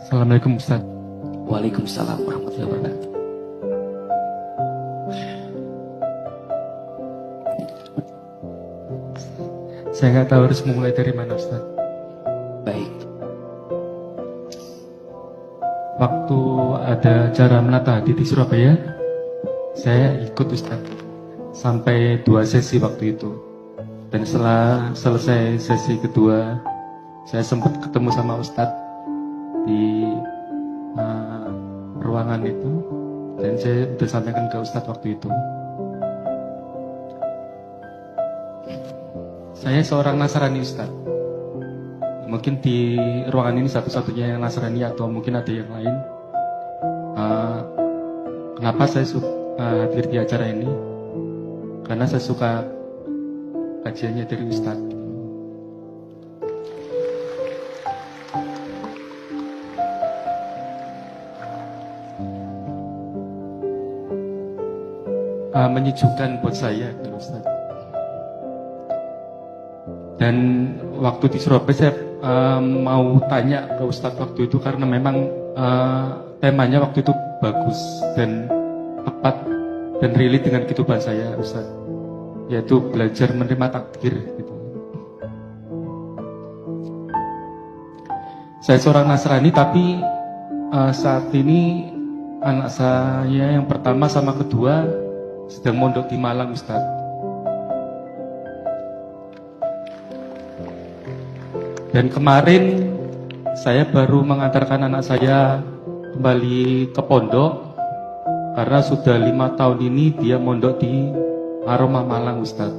Assalamualaikum Ustaz. Waalaikumsalam warahmatullahi wabarakatuh. Saya nggak tahu harus memulai dari mana Ustaz. Baik. Waktu ada acara menata hati di Surabaya, saya ikut Ustaz sampai 2 sesi waktu itu. Dan setelah selesai sesi kedua, saya sempat ketemu sama Ustadz di ruangan itu, dan saya sudah sampaikan ke Ustadz waktu itu. Saya seorang Nasrani Ustadz. Mungkin di ruangan ini satu-satunya yang Nasrani atau mungkin ada yang lain. Kenapa saya hadir di acara ini? Karena saya suka kajiannya dari Ustadz. Menyejukkan buat saya, Ustaz. Dan waktu di Surabaya saya mau tanya ke Ustadz waktu itu karena memang temanya waktu itu bagus dan tepat dan relate dengan kehidupan saya, Ustaz. Yaitu belajar menerima takdir. Gitu. Saya seorang Nasrani tapi saat ini anak saya yang pertama sama kedua sedang mondok di Malang, Ustaz. Dan kemarin saya baru mengantarkan anak saya kembali ke pondok karena sudah 5 tahun ini dia mondok di Aroma Malang, Ustaz.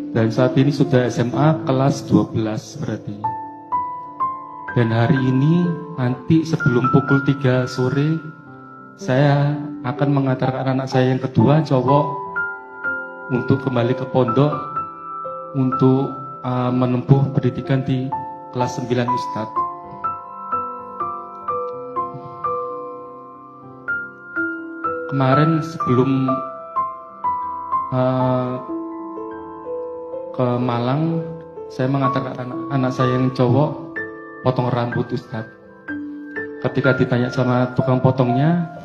Dan saat ini sudah SMA kelas 12 berarti. Dan hari ini nanti sebelum pukul 3 sore saya akan mengantarkan anak saya yang kedua cowok untuk kembali ke pondok untuk menempuh pendidikan di kelas 9, Ustadz. Kemarin sebelum ke Malang, saya mengantarkan anak saya yang cowok potong rambut, Ustadz. Ketika ditanya sama tukang potongnya,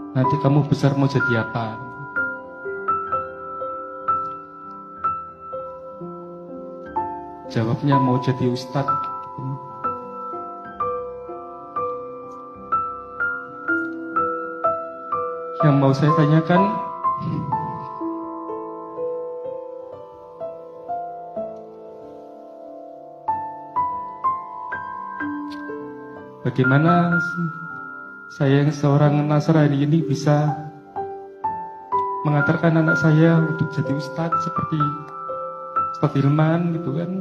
nanti kamu besar mau jadi apa? Jawabnya mau jadi ustadz. Yang mau saya tanyakan, bagaimana saya yang seorang Nasrani ini bisa mengantarkan anak saya untuk jadi ustadz seperti Ustadz Hilman gitu kan.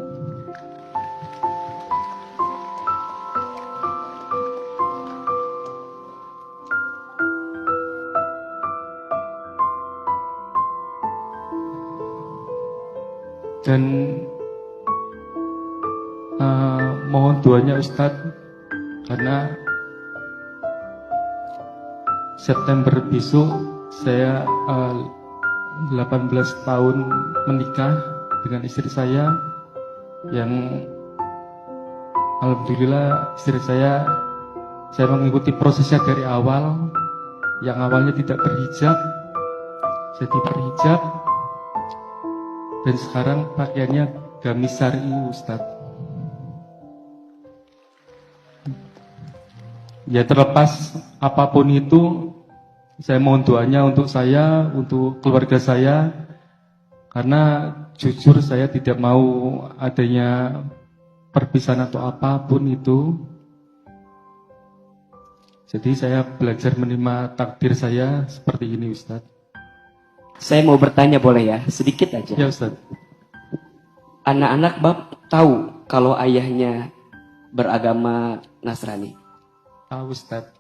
Dan mohon doanya Ustadz karena September besok saya 18 tahun menikah dengan istri saya yang alhamdulillah istri saya mengikuti prosesnya dari awal. Yang awalnya tidak berhijab jadi berhijab dan sekarang pakaiannya gamis syar'i, Ustadz. Ya terlepas apapun itu, saya mohon doanya untuk saya, untuk keluarga saya, karena jujur saya tidak mau adanya perpisahan atau apapun itu. Jadi saya belajar menerima takdir saya seperti ini, Ustadz. Saya mau bertanya boleh ya? Sedikit aja. Ya, Ustadz. Anak-anak Bab tahu kalau ayahnya beragama Nasrani? Tahu, Ustadz.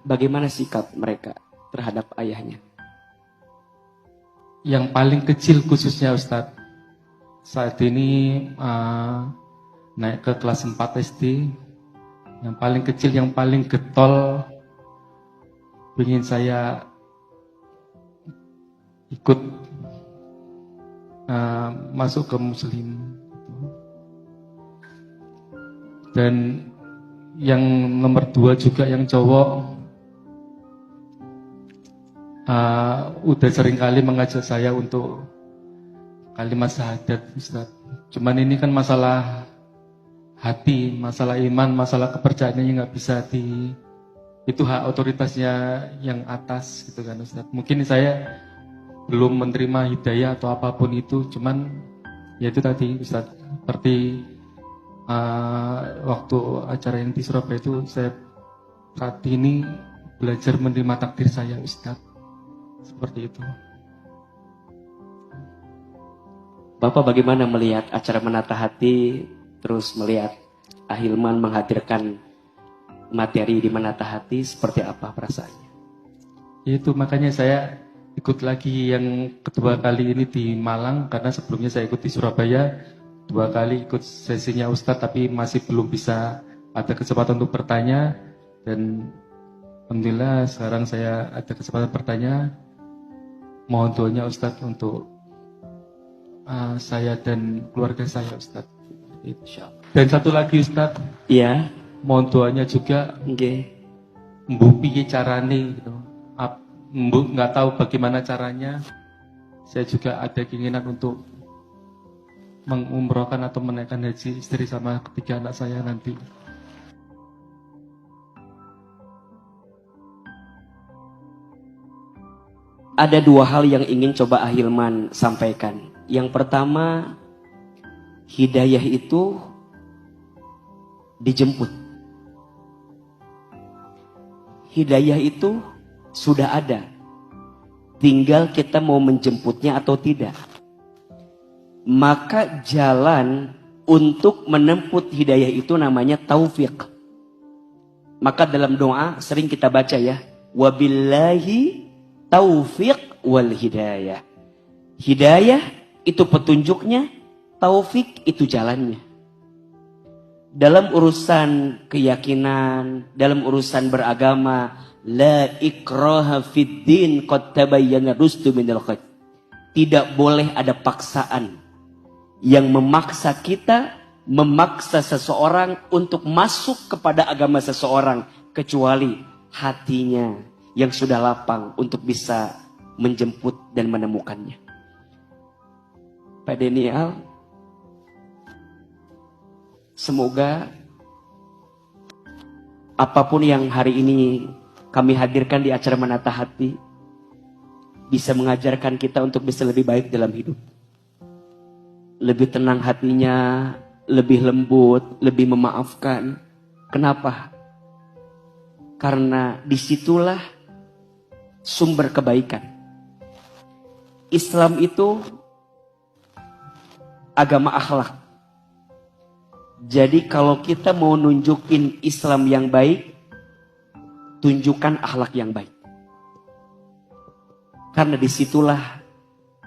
Bagaimana sikap mereka terhadap ayahnya? Yang paling kecil khususnya Ustadz, saat ini naik ke kelas 4 SD, yang paling kecil, yang paling getol, ingin saya ikut masuk ke Muslim. Dan yang nomor 2 juga yang cowok udah sering kali mengajak saya untuk kalimat syahadat, Ustaz. Cuman ini kan masalah hati, masalah iman, masalah kepercayaannya yang nggak bisa itu hak otoritasnya yang atas gitu kan, Ustaz. Mungkin saya belum menerima hidayah atau apapun itu, cuman ya itu tadi, Ustaz, seperti waktu acara yang di Surabaya itu, saya saat ini belajar menerima takdir saya, Ustaz. Seperti itu. Bapak bagaimana melihat acara Menata Hati, terus melihat Ahilman menghadirkan materi di Menata Hati, seperti apa perasaannya? Itu makanya saya ikut lagi yang kedua kali ini di Malang, karena sebelumnya saya ikut di Surabaya 2 kali ikut sesinya Ustadz, tapi masih belum bisa ada kesempatan untuk bertanya. Dan alhamdulillah sekarang saya ada kesempatan bertanya. Mohon doanya Ustadz untuk saya dan keluarga saya, Ustadz. Dan satu lagi, Ustadz. Iya. Mohon doanya juga. Okay. Mbu piye carane gitu. Mbu nggak tahu bagaimana caranya. Saya juga ada keinginan untuk mengumrohkan atau menaikkan haji istri sama ketiga anak saya nanti. Ada 2 hal yang ingin coba Ahilman sampaikan. Yang pertama, hidayah itu dijemput. Hidayah itu sudah ada. Tinggal kita mau menjemputnya atau tidak. Maka jalan untuk menempuh hidayah itu namanya taufik. Maka dalam doa sering kita baca ya, wabillahi taufiq wal hidayah. Hidayah itu petunjuknya, taufik itu jalannya. Dalam urusan keyakinan, dalam urusan beragama, la ikraha fid din qad tabayyana rusdu minal ghayy. Tidak boleh ada paksaan yang memaksa kita, memaksa seseorang untuk masuk kepada agama seseorang, kecuali hatinya yang sudah lapang untuk bisa menjemput dan menemukannya. Pak Daniel, semoga apapun yang hari ini kami hadirkan di acara Menata Hati bisa mengajarkan kita untuk bisa lebih baik dalam hidup. Lebih tenang hatinya, lebih lembut, lebih memaafkan. Kenapa? Karena disitulah sumber kebaikan. Islam itu agama akhlak. Jadi kalau kita mau nunjukin Islam yang baik, tunjukkan akhlak yang baik. Karena disitulah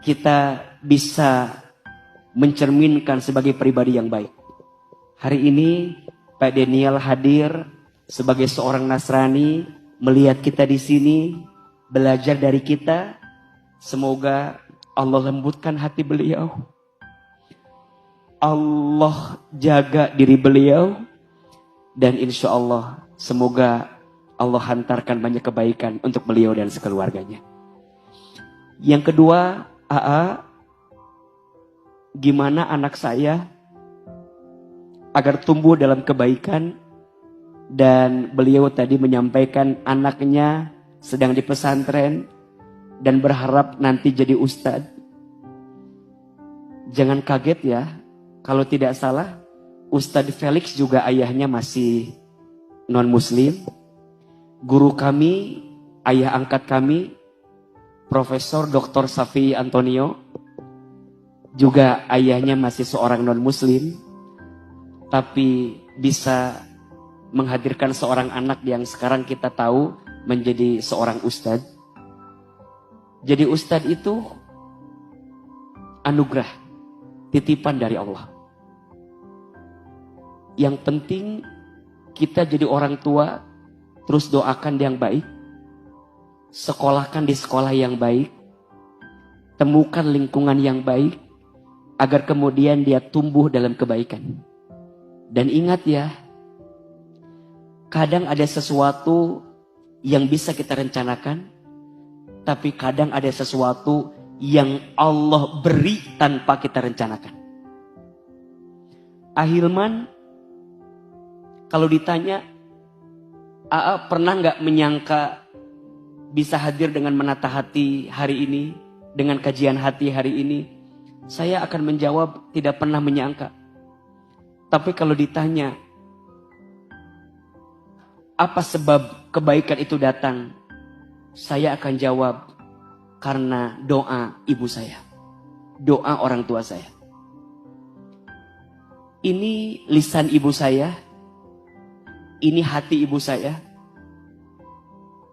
kita bisa mencerminkan sebagai pribadi yang baik. Hari ini Pak Daniel hadir sebagai seorang Nasrani, melihat kita di sini, belajar dari kita. Semoga Allah lembutkan hati beliau. Allah jaga diri beliau. Dan insya Allah semoga Allah hantarkan banyak kebaikan untuk beliau dan sekeluarganya. Yang kedua, AA, gimana anak saya agar tumbuh dalam kebaikan. Dan beliau tadi menyampaikan anaknya sedang di pesantren dan berharap nanti jadi ustadz. Jangan kaget ya, kalau tidak salah Ustadz Felix juga ayahnya masih non-muslim. Guru kami, ayah angkat kami, Profesor Dr. Safi Antonio, juga ayahnya masih seorang non-muslim, tapi bisa menghadirkan seorang anak yang sekarang kita tahu menjadi seorang ustadz. Jadi ustadz itu anugerah, titipan dari Allah. Yang penting kita jadi orang tua, terus doakan yang baik, sekolahkan di sekolah yang baik, temukan lingkungan yang baik, agar kemudian dia tumbuh dalam kebaikan. Dan ingat ya, Kadang ada sesuatu yang bisa kita rencanakan, tapi kadang ada sesuatu yang Allah beri tanpa kita rencanakan. Ahilman, kalau ditanya, AA pernah nggak menyangka bisa hadir dengan menata hati hari ini, dengan kajian hati hari ini? Saya akan menjawab tidak pernah menyangka. Tapi kalau ditanya, apa sebab kebaikan itu datang? Saya akan jawab, karena doa ibu saya. Doa orang tua saya. Ini lisan ibu saya. Ini hati ibu saya.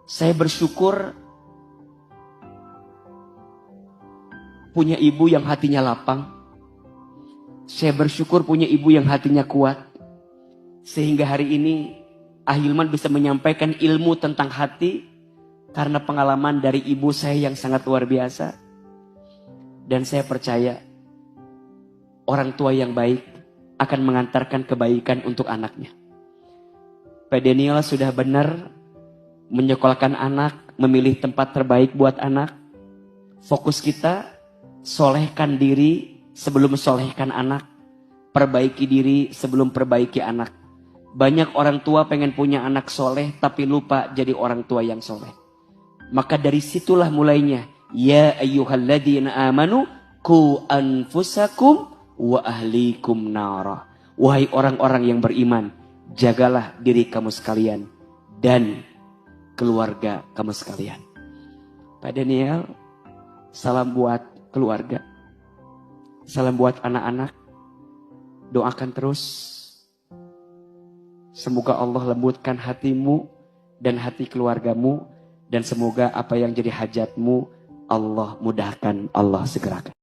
Saya bersyukur punya ibu yang hatinya lapang. Saya bersyukur punya ibu yang hatinya kuat. Sehingga hari ini Ahilman bisa menyampaikan ilmu tentang hati karena pengalaman dari ibu saya yang sangat luar biasa. Dan saya percaya orang tua yang baik akan mengantarkan kebaikan untuk anaknya. Pak Daniel sudah benar menyekolahkan anak, memilih tempat terbaik buat anak. Fokus kita, solehkan diri sebelum solehkan anak. Perbaiki diri sebelum perbaiki anak. Banyak orang tua pengen punya anak soleh tapi lupa jadi orang tua yang soleh. Maka dari situlah mulainya. Ya ayyuhalladzina amanu ku anfusakum wa ahlikum nara. Wahai orang-orang yang beriman, jagalah diri kamu sekalian dan keluarga kamu sekalian. Pak Daniel, salam buat keluarga. Salam buat anak-anak. Doakan terus. Semoga Allah lembutkan hatimu dan hati keluargamu. Dan semoga apa yang jadi hajatmu Allah mudahkan, Allah segerakan.